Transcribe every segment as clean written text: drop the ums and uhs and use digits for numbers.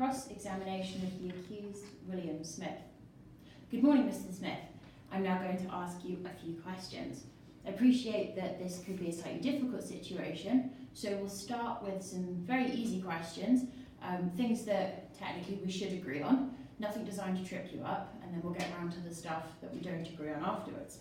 Cross-examination of the accused, William Smith. Good morning, Mr. Smith. I'm now going to ask you a few questions. I appreciate that this could be a slightly difficult situation, so we'll start with some very easy questions, things that technically we should agree on, nothing designed to trip you up, and then we'll get around to the stuff that we don't agree on afterwards.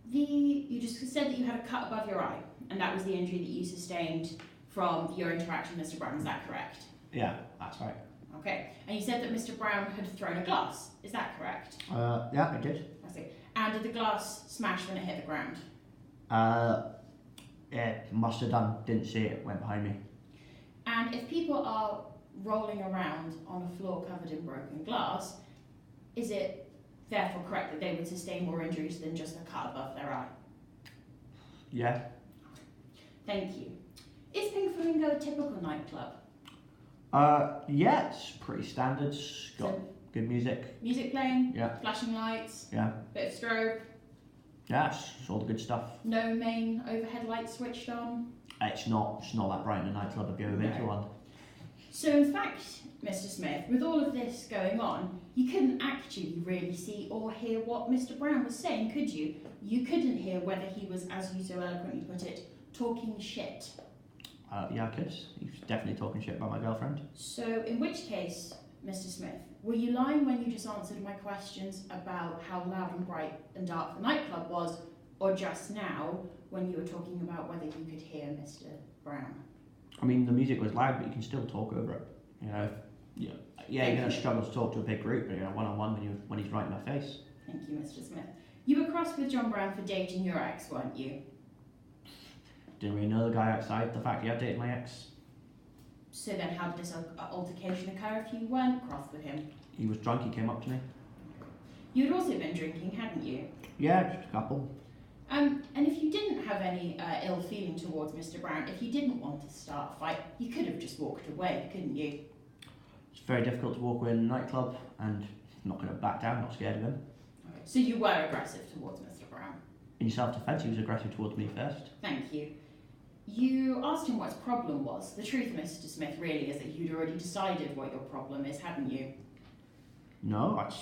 You just said that you had a cut above your eye, and that was the injury that you sustained from your interaction with Mr. Brown, is that correct? Yeah, that's right. Okay, and you said that Mr. Brown had thrown a glass, is that correct? Yeah, I did. I see. And did the glass smash when it hit the ground? It must have done. Didn't see it, went behind me. And if people are rolling around on a floor covered in broken glass, is it therefore correct that they would sustain more injuries than just a cut above their eye? Yeah. Thank you. Is Pink Flamingo a typical nightclub? Yeah, it's pretty standard. It's got good music. Music playing? Yeah. Flashing lights? Yeah. Bit of strobe? Yeah, it's all the good stuff. No main overhead lights switched on? It's not that bright in a nightclub if you ever been to one. So in fact, Mr. Smith, with all of this going on, you couldn't actually really see or hear what Mr. Brown was saying, could you? You couldn't hear whether he was, as you so eloquently put it, talking shit. Yeah, I could. He's definitely talking shit about my girlfriend. So in which case, Mr. Smith, were you lying when you just answered my questions about how loud and bright and dark the nightclub was, or just now when you were talking about whether you could hear Mr. Brown? I mean, the music was loud, but you can still talk over it. You know, you're going to struggle to talk to a big group, but one-on-one when he's right in my face. Thank you, Mr. Smith. You were cross with John Brown for dating your ex, weren't you? Didn't really know the guy outside the fact he had dated my ex. So then how did this altercation occur if you weren't cross with him? He was drunk, he came up to me. You'd also been drinking, hadn't you? Yeah, just a couple. And if you didn't have any ill feeling towards Mr. Brown, if you didn't want to start a fight, you could have just walked away, couldn't you? It's very difficult to walk away in a nightclub, and I'm not going to back down, not scared of him. Okay. So you were aggressive towards Mr. Brown? In self-defence, he was aggressive towards me first. Thank you. You asked him what his problem was. The truth, Mr. Smith, really is that you'd already decided what your problem is, hadn't you? No, I just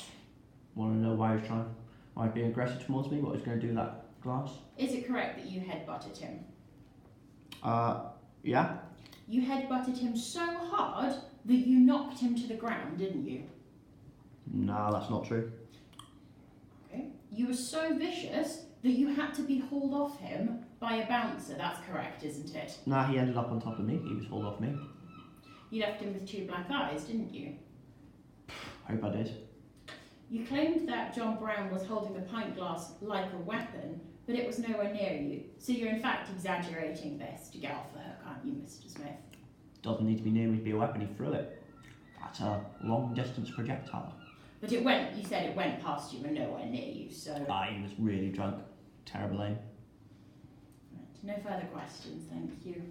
want to know why he was being aggressive towards me, what he was going to do with that glass. Is it correct that you headbutted him? Yeah. You headbutted him so hard that you knocked him to the ground, didn't you? No, that's not true. Okay. You were so vicious that you had to be hauled off him by a bouncer. That's correct, isn't it? Nah, he ended up on top of me. He was hauled off me. You left him with two black eyes, didn't you? Hope I did. You claimed that John Brown was holding the pint glass like a weapon, but it was nowhere near you. So you're in fact exaggerating this to get off the hook, aren't you, Mr. Smith? Doesn't need to be near me to be a weapon. He threw it. That's a long-distance projectile. But you said it went past you and nowhere near you, so... He was really drunk. Terrible aim. Right. No further questions, thank you.